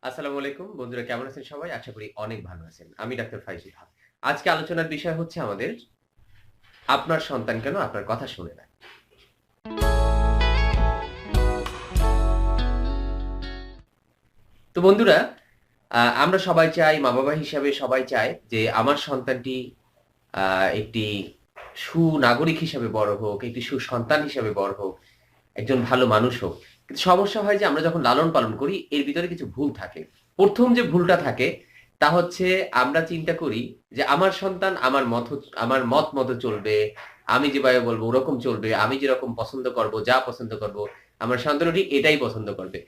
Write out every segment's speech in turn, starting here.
আসসালামু আলাইকুম বন্ধুরা, কেমন আছেন সবাই? আশা করি অনেক ভালো আছেন। আমি ডাক্তার ফাইজুল হক। আজকে আলোচনার বিষয় হচ্ছে আমাদের আপনার সন্তান কেন আপনার কথা শোনে না? তো বন্ধুরা, আমরা সবাই চাই, মা-বাবা হিসাবে সবাই চায় যে আমার সন্তানটি আ একটি সুনাগরিক হিসাবে বড় হোক, একটি সুসন্তান হিসাবে বড় হোক, একজন ভালো মানুষ হোক। কিন্তু সমস্যা হয় যে আমরা যখন লালন-পালন করি এর ভিতরে কিছু ভুল থাকে। ১ম যে ভুলটা থাকে তা হচ্ছে আমরা চিন্তা করি যে আমার সন্তান আমার মত মতো চলবে। আমি যেভাবে বলব ওরকম চলবে। আমি যেরকম পছন্দ করব, যা পছন্দ করব, আমার সন্তানও ঠিক এটাই পছন্দ করবে।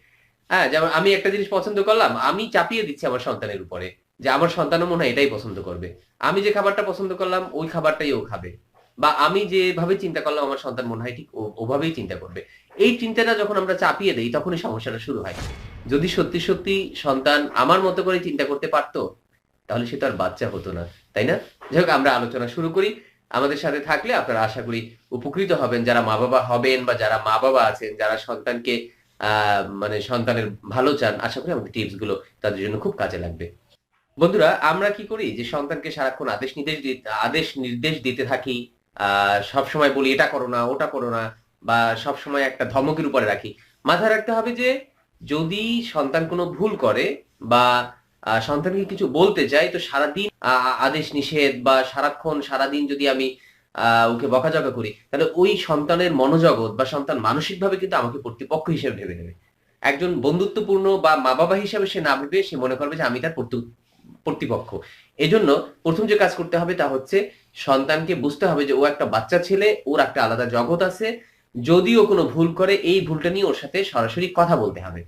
হ্যাঁ? যেমন আমি একটা জিনিস পছন্দ করলাম, আমি চাপিয়ে দিচ্ছি আমার সন্তানের উপরে। যে আমার সন্তানও মনে হয় এটাই পছন্দ করবে। আমি যে খাবারটা পছন্দ করলাম ওই খাবারটাই ও খাবে। বা আমি যেভাবে চিন্তা করলাম আমার সন্তান মনে হয় ঠিক ওভাবেই চিন্তা করবে। এই চিন্তাটা যখন আমরা চাপিয়ে দেই তখনই সমস্যাটা শুরু হয়। যদি সত্যি সন্তান আমার মতো করে চিন্তা করতে পারত, তাহলে সে তো আর বাচ্চা হতো না। তাই না? যাই হোক, আমরা আলোচনা শুরু করি। আমাদের সাথে থাকলে আপনারা আশা করি উপকৃত হবেন। যারা মা-বাবা হবেন বা যারা মা-বাবা আছেন, যারা সন্তানকে আ মানে সন্তানের ভালো চান, আশা করি আমাদের টিপস গুলো তাদের জন্য খুব কাজে লাগবে। বন্ধুরা, আমরা কি করি যে সন্তানকে সারাক্ষণ আদেশ নির্দেশ দিতে থাকি। আ সবসময় বলি এটা করো না, ওটা করো না বা সবসময় একটা ধমকের উপরে রাখি। মাথায় রাখতে হবে যে যদি সন্তান কোনো ভুল করে বা সন্তানকে কিছু বলতে চাই তো সারাদিন আদেশ নিষেধ বা সারাদিন যদি আমি ওকে বকাঝকা করি তাহলে ওই সন্তানের মনোজগৎ বা সন্তান মানসিকভাবে কিন্তু আমাকে প্রতিপক্ষ হিসেবে ভেবে নেবে। একজন বন্ধুত্বপূর্ণ বা মা-বাবা হিসাবে সে না ভেবে সে মনে করবে যে আমি তার কর্তৃপক্ষ। এজন্য ১ম যে কাজ করতে হবে তা হচ্ছে সন্তানকে বুঝতে হবে যে ও একটা বাচ্চা ছেলে, ওর একটা আলাদা জগৎ আছে। যদি ও কোনো ভুল করে এই ভুলটা নিয়ে ওর সাথে সরাসরি কথা বলতে হবে।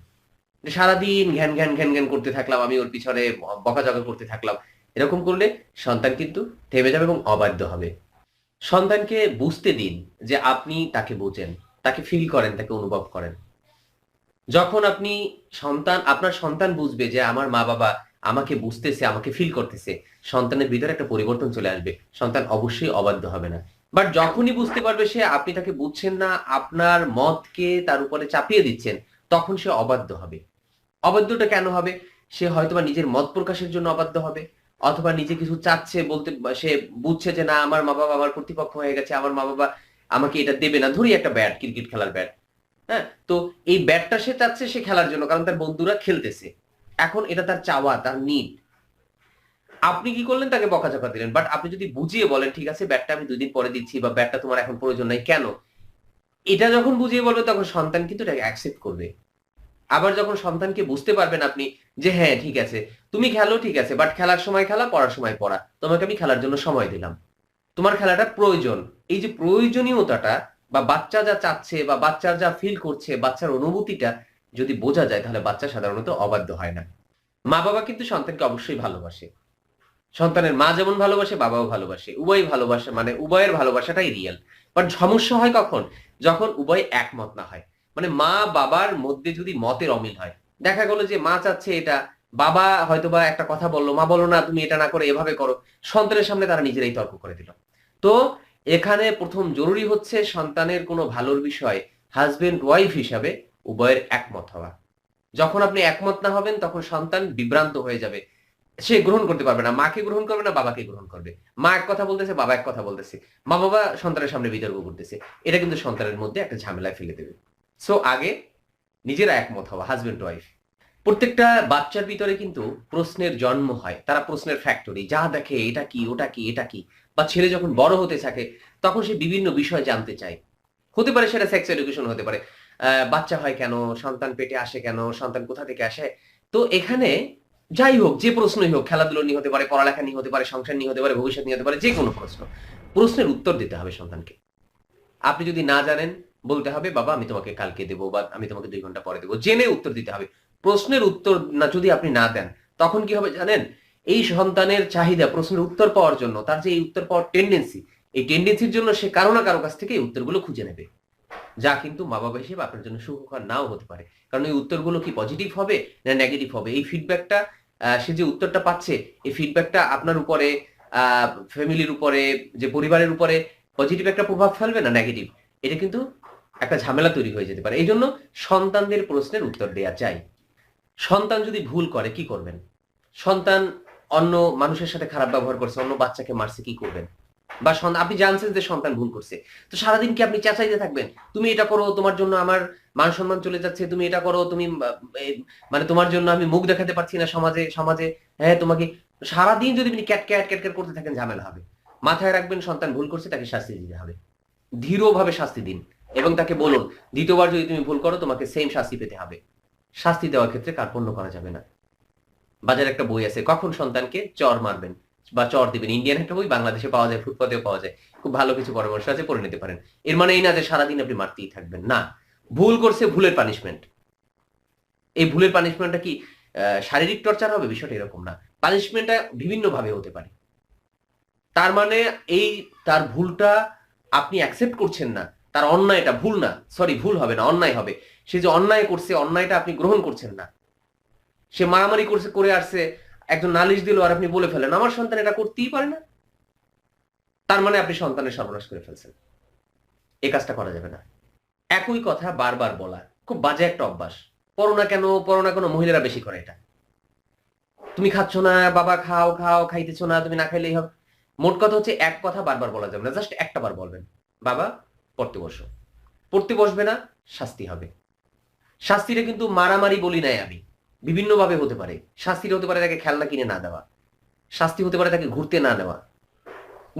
যে সারাদিন ঘ্যান করতে থাকলাম, আমি ওর পিছনে বকাঝকা করতে থাকলাম। এরকম করলে সন্তান কিন্তু থেমে যাবে এবং অবাধ্য হবে। সন্তানকে বুঝতে দিন যে আপনি তাকে বোঝেন, তাকে ফিল করেন, তাকে অনুভব করেন। যখন আপনার সন্তান বুঝবে যে আমার মা-বাবা আমাকে বুঝতেছে, আমাকে ফিল করতেছে, সন্তানের ভিতরে একটা পরিবর্তন চলে আসবে। সন্তান অবশ্যই অবাধ্য হবে না। বাট যখনই বুঝতে পারবে সে আপনি তাকে বুঝছেন না, আপনার মতকে তার উপরে চাপিয়ে দিচ্ছেন, তখন সে অবাধ্য হবে। অবাধ্যটা কেন হবে? সে হয়তোবা নিজের মত প্রকাশের জন্য অবাধ্য হবে। অথবা নিজে কিছু চাচ্ছে বলতে সে বুঝছে যে না আমার মা-বাবা আমার কর্তৃপক্ষ হয়ে গেছে। আমার মা-বাবা আমাকে এটা দেবে না। ধরি একটা ব্যাট, ক্রিকেট খেলার ব্যাট। হ্যাঁ? তো এই ব্যাটটা সে চাচ্ছে সে খেলার জন্য। কারণ তার বন্ধুরা খেলতেছে। এখন এটা তার চাওয়া, তার নিড। আপনি কি করলেন? তাকে বকাঝকা দিলেন। বাট আপনি যদি বুঝিয়ে বলেন, "ঠিক আছে ব্যাটটা আমি ২ দিন পরে দিচ্ছি" বা "ব্যাটটা তোমার এখন প্রয়োজন নাই।" কেন? এটা যখন বুঝিয়ে বলবেন তখন সন্তান কিন্তু এটাকে অ্যাকসেপ্ট করবে। আবার যখন সন্তানকে বুঝতে পারবেন আপনি যে, "হ্যাঁ, ঠিক আছে। তুমি খেলো ঠিক আছে। বাট খেলার সময় খেলা, পড়ার সময় পড়া। তোমাকে আমি খেলার জন্য সময় দিলাম।" তোমার খেলাটা প্রয়োজন। এই যে প্রয়োজনীয়তাটা বা বাচ্চা যা চাচ্ছে বা বাচ্চার যা ফিল করছে, বাচ্চার অনুভূতিটা যদি বোঝা যায় তাহলে বাচ্চা সাধারণত অবাধ্য হয় না। মা-বাবা কিন্তু সন্তানকে অবশ্যই ভালোবাসে। সন্তানের মা যেমন ভালোবাসে, বাবাও ভালোবাসে। উভয়ই ভালোবাসে মানে উভয়ের ভালোবাসাটাই রিয়াল। বাট সমস্যা হয় কখন? যখন উভয় একমত না হয়। মানে মা-বাবার মধ্যে যদি মতের অমিল হয়। দেখা গেল যে মা চাচ্ছে এটা, বাবা হয়তোবা একটা কথা বলল, মা বলল, "না তুমি এটা না করে এভাবে করো।" সন্তানের সামনে তারা নিজেরাই তর্ক করে দিল। তো এখানে ১ম জরুরি হচ্ছে সন্তানের কোনো ভালোর বিষয় হাসব্যান্ড ওয়াইফ হিসাবে উভয়ের একমত হওয়া। যখন আপনি একমত না হবেন তখন সন্তান বিভ্রান্ত হয়ে যাবে। সে গ্রহণ করতে পারবে না। মাকে গ্রহণ করবে না, বাবাকে গ্রহণ করবে। মা এক কথা বলতেছে, বাবা এক কথা বলতেছে। মা-বাবা সন্তানের সামনে বিতর্ক করতেছে। এটা কিন্তু সন্তানের মধ্যে একটা ঝামেলায় ফেলে দেবে। সো আগে নিজেরা একমত হওয়া হাসব্যান্ড ওয়াইফ। প্রত্যেকটা বাচ্চার ভিতরে কিন্তু প্রশ্নের জন্ম হয়। তারা প্রশ্নের ফ্যাক্টরি। যা দেখে এটা কি, ওটা কি, এটা কি? বা ছেলে যখন বড় হতে থাকে তখন সে বিভিন্ন বিষয় জানতে চায়। হতে পারে সেটা সেক্স এডুকেশন হতে পারে। বাচ্চা হয় কেন? সন্তান পেটে আসে কেন? সন্তান কোথা থেকে আসে? তো এখানে যাই হোক, যে প্রশ্নই হোক, খেলাধুলো নিয়ে হতে পারে, পড়ালেখা নিয়ে হতে পারে, সংসার নিয়ে হতে পারে, ভবিষ্যৎ নিয়ে হতে পারে, যেকোনো প্রশ্ন। প্রশ্নের উত্তর দিতে হবে সন্তানকে। আপনি যদি না জানেন বলতে হবে, "বাবা আমি তোমাকে কালকে দেব বা আমি তোমাকে ২ ঘন্টা পরে দেব।" জেনে উত্তর দিতে হবে। প্রশ্নের উত্তর যদি আপনি না দেন, তখন কি হবে জানেন? এই সন্তানের চাহিদা প্রশ্নের উত্তর পাওয়ার জন্য, তার যে এই উত্তর পাওয়ার টেনডেন্সি, এই টেনডেন্সির জন্য সে কারো না কারো কাছ থেকে এই উত্তরগুলো খুঁজে নেবে। যা কিন্তু মা-বাবা হিসেবে আপনার জন্য সুখকর নাও হতে পারে। কারণ এই উত্তরগুলো কি পজিটিভ হবে না নেগেটিভ হবে? এই ফিডব্যাকটা সে যে উত্তরটা পাচ্ছে, এই ফিডব্যাকটা আপনার উপরে, আ ফ্যামিলির উপরে, যে পরিবারের উপরে পজিটিভ একটা প্রভাব ফেলবে না নেগেটিভ? এটা কিন্তু একটা ঝামেলা তৈরি হয়ে যেতে পারে। এইজন্য সন্তানদের প্রশ্নের উত্তর দেয়া চাই। সন্তান যদি ভুল করে কি করবেন? সন্তান অন্য মানুষের সাথে খারাপ ব্যবহার করছে, অন্য বাচ্চাকে মারছে, কি করবেন? বা আপনি জানছেন যে সন্তান ভুল করছে, তো সারাদিন কি আপনি চেঁচাইতে থাকবেন? তুমি এটা করো, তোমার জন্য আমার মান সম্মান চলে যাচ্ছে, তুমি এটা করো, তুমি মানে তোমার জন্য আমি মুখ দেখাতে পারছি না সমাজে সমাজে হ্যাঁ তোমাকে, সারাদিন যদি আপনি ক্যাট ক্যাট ক্যাট ক্যাট করতে থাকেন ঝামেলা হবে। মাথায় রাখবেন, সন্তান ভুল করছে, তাকে শাস্তি দিতে হবে, ধীরভাবে শাস্তি দিন এবং তাকে বলুন দ্বিতীয়বার যদি তুমি ভুল করো তোমাকে সেম শাস্তি পেতে হবে। শাস্তি দেওয়ার ক্ষেত্রে কার্পণ্য করা যাবে না। বাজারে একটা বই আছে, কখন সন্তানকে চর মারবেন বা চর দিবেন, ইন্ডিয়ান একটা বই, বাংলাদেশে পাওয়া যায়, ফুটপাতেও পাওয়া যায়, খুব ভালো কিছু পরামর্শ আছে, পড়ে নিতে পারেন। এর মানে এই না যে সারাদিন আপনি মারতেই থাকবেন, না। ভুল করছে, ভুলের পানিশমেন্ট। এই ভুলের পানিশমেন্টটা কি শারীরিক টর্চার হবে? বিষয়টা এরকম না। পানিশমেন্টটা বিভিন্ন ভাবে হতে পারে। তার মানে এই তার ভুলটা আপনি অ্যাকসেপ্ট করছেন না, তার অন্যায়টা, ভুল না, সরি ভুল হবে না, অন্যায় হবে। সে যে অন্যায় করছে, অন্যায়টা আপনি গ্রহণ করছেন না। সে মারামারি করছে, করে আসছে, একজন নালিশ দিল আর আপনি বলে ফেলেন আমার সন্তান এটা করতেই পারে না, তার মানে আপনি সন্তানের সর্বনাশ করে ফেলছেন। এই কাজটা করা যাবে না। একই কথা বারবার বলা খুব বাজে একটা অভ্যাস। পড়ো না কেন, পড়ো না কেন, মহিলারা বেশি করে এটা। তুমি খাচ্ছ না, বাবা খাও, খাও, খাইতেছো না, তুমি না খাইলেই হবে। মোট কথা হচ্ছে এক কথা বারবার বলা যাবে না, জাস্ট একটা বার বলবেন, বাবা পড়তে বসো। পড়তে বসবে না, শাস্তি হবে। শাস্তিটা কিন্তু মারামারি বলি নাই আমি, বিভিন্ন ভাবে হতে পারে। শাস্তিটা হতে পারে তাকে খেলনা কিনে না দেওয়া, শাস্তি হতে পারে তাকে ঘুরতে না দেওয়া।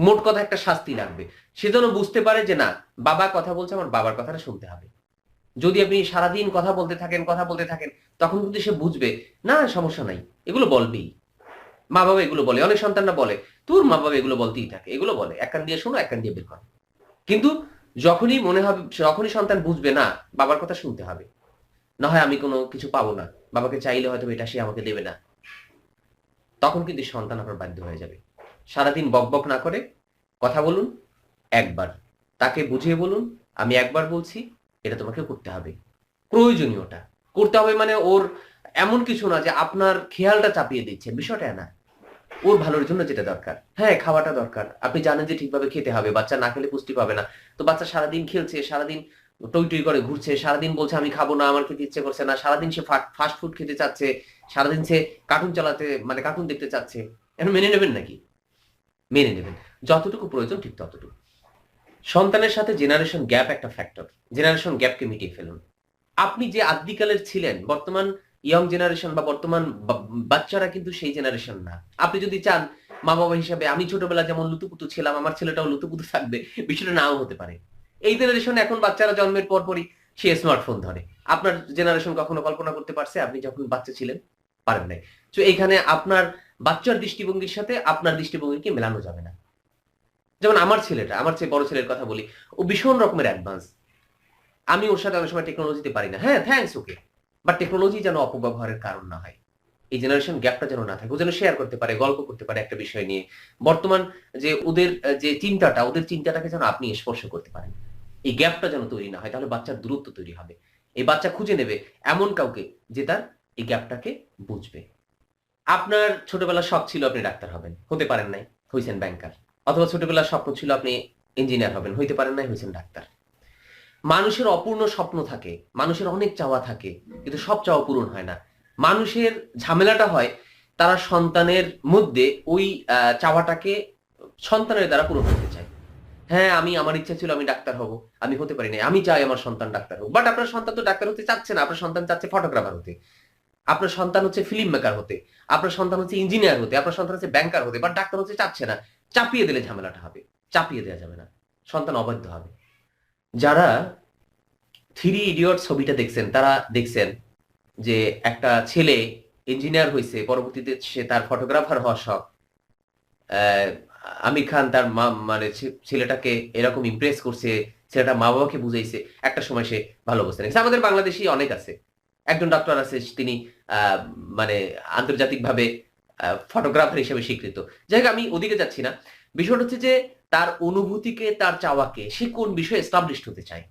মোট কথা একটা শাস্তি লাগবে, সে যেন বুঝতে পারে যে না, বাবা কথা বলছে, আমার বাবার কথাটা শুনতে হবে। যদি আপনি সারাদিন কথা বলতে থাকেন, কথা বলতে থাকেন, তখন কিন্তু সে বুঝবে না সমস্যা নাই, এগুলো বলবেই। মা বাবা এগুলো বলে, অনেক সন্তানরা বলে তোর মা বাবা এগুলো বলতেই থাকে, এগুলো বলে, এক কান দিয়ে শোনো, এক কান দিয়ে বের করো। কিন্তু যখনই মনে হবে, যখনই সন্তান বুঝবে না বাবার কথা শুনতে হবে, না হয় আমি কোনো কিছু পাবো না, বাবাকে চাইলে হয়তো এটা সে আমাকে দেবে না, তখন কিন্তু সন্তান আপনার বাধ্য হয়ে যাবে। সারাদিন বকবক না করে কথা বলুন, একবার তাকে বুঝিয়ে বলুন, আমি একবার বলছি, এটা তোমাকে করতে হবে, প্রয়োজনীয়টা করতে হবে। মানে ওর এমন কিছু না যে আপনার খেয়ালটা চাপিয়ে দিচ্ছে, বিষয়টা না। ওর ভালোর জন্য যেটা দরকার, হ্যাঁ খাওয়াটা দরকার, আপনি জানেন যে ঠিকভাবে খেতে হবে, বাচ্চা না খেলে পুষ্টি পাবে না। তো বাচ্চা সারাদিন খেলছে, সারাদিন টই টই করে ঘুরছে, সারাদিন বলছে আমি খাবো না, আমার খেতে ইচ্ছে করছে না, সারাদিন সে ফাস্ট ফুড খেতে চাচ্ছে, সারাদিন সে কার্টুন চালাতে, মানে কার্টুন দেখতে চাচ্ছে, এখন মেনে নেবেন নাকি? মেনে নেবেন, যতটুকু প্রয়োজন ঠিক ততটুকু। সন্তানের সাথে জেনারেশন গ্যাপ একটা ফ্যাক্টর, জেনারেশন গ্যাপকে মিটিয়ে ফেলুন। আপনি যে আদিকালের ছিলেন, বর্তমান ইয়ং জেনারেশন বা বর্তমান বাচ্চারা কিন্তু সেই জেনারেশন না। আপনি যদি চান মা বাবা হিসাবে আমি ছোটবেলা যেমন লুতুপুতু ছিলাম, আমার ছেলেটাও লুতুপুতু থাকবে, বিষয়টা নাও হতে পারে। এই জেনারেশন এখন বাচ্চারা জন্মের পরপরই সে স্মার্টফোন ধরে। আপনার জেনারেশন কখনো কল্পনা করতে পারছে আপনি যখন বাচ্চা ছিলেন? পারেন নাই। তো এইখানে আপনার বাচ্চার দৃষ্টিভঙ্গির সাথে আপনার দৃষ্টিভঙ্গিকে মেলানো যাবে না। যেমন আমার ছেলেটা, আমার চেয়ে বড় ছেলের কথা বলি, ও ভীষণ রকমের অ্যাডভান্স। আমি ওর সাথে অনেক সময় টেকনোলজিতে পারি না, হ্যাঁ থ্যাংকস ওকে, বাট টেকনোলজি যেন অপব্যবহারের কারণ না হয়, এই জেনারেশন গ্যাপটা যেন না থাকে, ও যেন শেয়ার করতে পারে, গল্প করতে পারে একটা বিষয় নিয়ে। বর্তমান যে ওদের যে চিন্তাটা, ওদের চিন্তাটাকে যেন আপনি স্পর্শ করতে পারেন, এই গ্যাপটা যেন তৈরি না হয়, তাহলে বাচ্চার দূরত্ব তৈরি হবে। এই বাচ্চা খুঁজে নেবে এমন কাউকে যে তার এই গ্যাপটাকে বুঝবে। আপনার ছোটবেলার শখ ছিল আপনি ডাক্তার হবেন, হতে পারেন নাই, হয়েছেন ব্যাংকার। অথবা ছোটবেলার স্বপ্ন ছিল আপনি ইঞ্জিনিয়ার হবেন, হইতে পারেন নাই, হয়েছেন ডাক্তার। মানুষের অপূর্ণ স্বপ্ন থাকে, মানুষের অনেক চাওয়া থাকে, কিন্তু সব চাওয়া পূরণ হয় না। মানুষের ঝামেলাটা হয় তারা সন্তানের মধ্যে ওই চাওয়াটাকে সন্তানের দ্বারা পূরণ করতে চায়। হ্যাঁ আমি, আমার ইচ্ছা ছিল আমি ডাক্তার হব, আমি হতে পারি নাই, আমি চাই আমার সন্তান ডাক্তার হোক। বাট আপনার সন্তান তো ডাক্তার হতে চাচ্ছে না, আপনার সন্তান চাচ্ছে ফটোগ্রাফার হতে, আপনার সন্তান হচ্ছে ফিল্ম মেকার হতে, আপনার সন্তান হচ্ছে ইঞ্জিনিয়ার হতে, আপনার সন্তান হচ্ছে ব্যাংকার হতে, বাট ডাক্তার হতে চাচ্ছে না। চাপিয়ে দিলে ঝামেলাটা হবে, চাপিয়ে দেওয়া যাবে না, সন্তান অবাধ্য হবে। যারা থ্রি ইডিয়ট ছবিটা দেখছেন তারা দেখছেন যে একটা ছেলে ইঞ্জিনিয়ার হয়েছে, পরবর্তীতে সে তার ফটোগ্রাফার হওয়ার শখ। আহ, আমির খান তার মা, মানে ছেলেটাকে এরকম ইমপ্রেস করছে, ছেলেটা মা বাবাকে বুঝাইছে, একটা সময় সে ভালো অবস্থানে গেছে। আমাদের বাংলাদেশি অনেক আছে, একজন ডক্টর আছে তিনি আহ, মানে আন্তর্জাতিকভাবে ফটোগ্রাফার হিসেবে স্বীকৃত। যাই হোক আমি ওদিকে যাচ্ছি না, বিষয়টা হচ্ছে যে তার অনুভূতিকে, তার চাওয়াকে, সে কোন বিষয়ে এস্টাবলিশড হতে চায়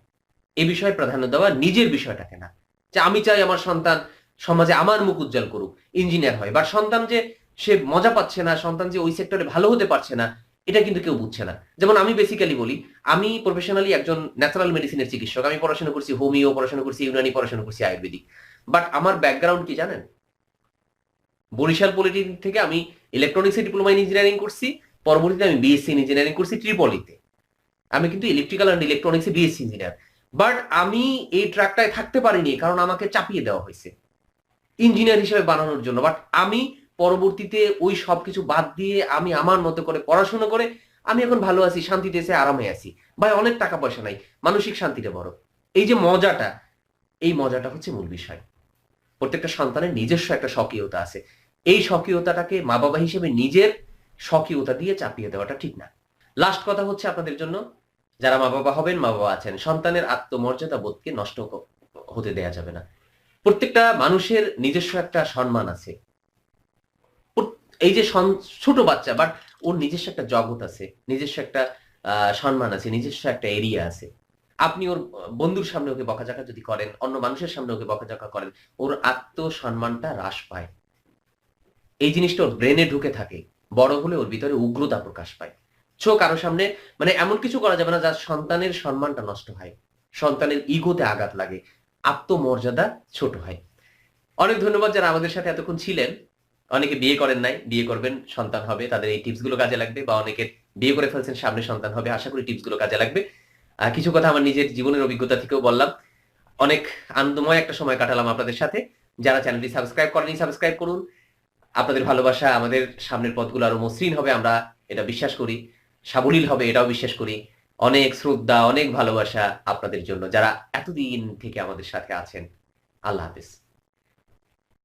এ বিষয়ে প্রাধান্য দেওয়া, নিজের বিষয়টাকে না। যে আমি চাই আমার সন্তান সমাজে আমার মুখ উজ্জ্বল করুক, ইঞ্জিনিয়ার হয়, বা সন্তান যে সে মজা পাচ্ছে না, সন্তান যে ওই সেক্টরে ভালো হতে পারছে না, এটা কিন্তু কেউ বুঝছে না। যেমন আমি বেসিক্যালি বলি, আমি প্রফেশনালি একজন ন্যাচারাল মেডিসিনের চিকিৎসক, আমি পড়াশোনা করছি হোমিও, পড়াশোনা করছি ইউনানি, পড়াশোনা করছি আয়ুর্বেদিক। বাট আমার ব্যাকগ্রাউন্ড কি জানেন? বরিশাল পলিটেকনিক থেকে আমি ইলেকট্রনিক্সে ডিপ্লোমা ইন ইঞ্জিনিয়ারিং করছি, পরবর্তীতে আমি বিএসসি ইন ইঞ্জিনিয়ারিং করছি ট্রিপলিতে। আমি কিন্তু ইলেকট্রিক্যাল অ্যান্ড ইলেকট্রনিক্সে বিএসসি ইঞ্জিনিয়ার। বাট আমি এই ট্র্যাকটায় থাকতে পারিনি, কারণ আমাকে চাপিয়ে দেওয়া হয়েছে ইঞ্জিনিয়ার হিসেবে বানানোর জন্য। বাট আমি পরবর্তীতে ওই সবকিছু বাদ দিয়ে আমি আমার মতো করে পড়াশোনা করে আমি এখন ভালো আছি, শান্তিতে এসে আরামে আছি। ভাই অনেক টাকা পয়সা নাই, মানসিক শান্তিটা বড়। এই যে মজাটা, এই মজাটা হচ্ছে মূল বিষয়। প্রত্যেকটা সন্তানের নিজস্ব একটা স্বকীয়তা আছে, এই স্বকীয়তাটাকে মা বাবা হিসেবে নিজের স্বকীয়তা দিয়ে চাপিয়ে দেওয়াটা ঠিক না। লাস্ট কথা হচ্ছে আপনাদের জন্য, যারা মা বাবা হবেন, মা বাবা আছেন, সন্তানের আত্মমর্যাদা বোধকে নষ্ট হতে দেয়া যাবে না। প্রত্যেকটা মানুষের নিজস্ব একটা সম্মান আছে। এই যে ছোট বাচ্চা, বাট ওর নিজস্ব একটা জগৎ আছে, নিজস্ব একটা সম্মান আছে, নিজস্ব একটা এরিয়া আছে। আপনি ওর বন্ধুর সামনে ওকে বকাঝকা যদি করেন, অন্য মানুষের সামনে ওকে বকাঝকা করেন, ওর আত্মসম্মানটা হ্রাস পায়। এই জিনিসটা ওর ব্রেনে ঢুকে থাকে, বড় হলে ওর ভিতরে উগ্রতা প্রকাশ পায়। কারো সামনে মানে এমন কিছু করা যাবে না যার সন্তানের সম্মানটা নষ্ট হয়, সন্তানের ইগোতে আঘাত লাগে, আত্মমর্যাদা ছোট হয়। অনেক ধন্যবাদ যারা আমাদের সাথে এতক্ষণ ছিলেন। অনেকে বিয়ে করেন নাই, বিয়ে করবেন, সন্তান হবে, তাদের এই টিপস গুলো কাজে লাগবে। বা অনেকে বিয়ে করে ফেলছেন, সামনে সন্তান হবে, আশা করি টিপস গুলো কাজে লাগবে। কিছু কথা আমার নিজের জীবনের অভিজ্ঞতা থেকেও বললাম। অনেক আনন্দময় একটা সময় কাটালাম আপনাদের সাথে। যারা চ্যানেলটি সাবস্ক্রাইব করেনি, সাবস্ক্রাইব করুন। আপনাদের ভালোবাসা আমাদের সামনের পথগুলো আরো মসৃণ হবে, আমরা এটা বিশ্বাস করি। সাবলীল হবে, এটাও বিশ্বাস করি। অনেক শ্রদ্ধা, অনেক ভালোবাসা আপনাদের জন্য, যারা এতদিন থেকে আমাদের সাথে আছেন। আল্লাহ হাফেজ।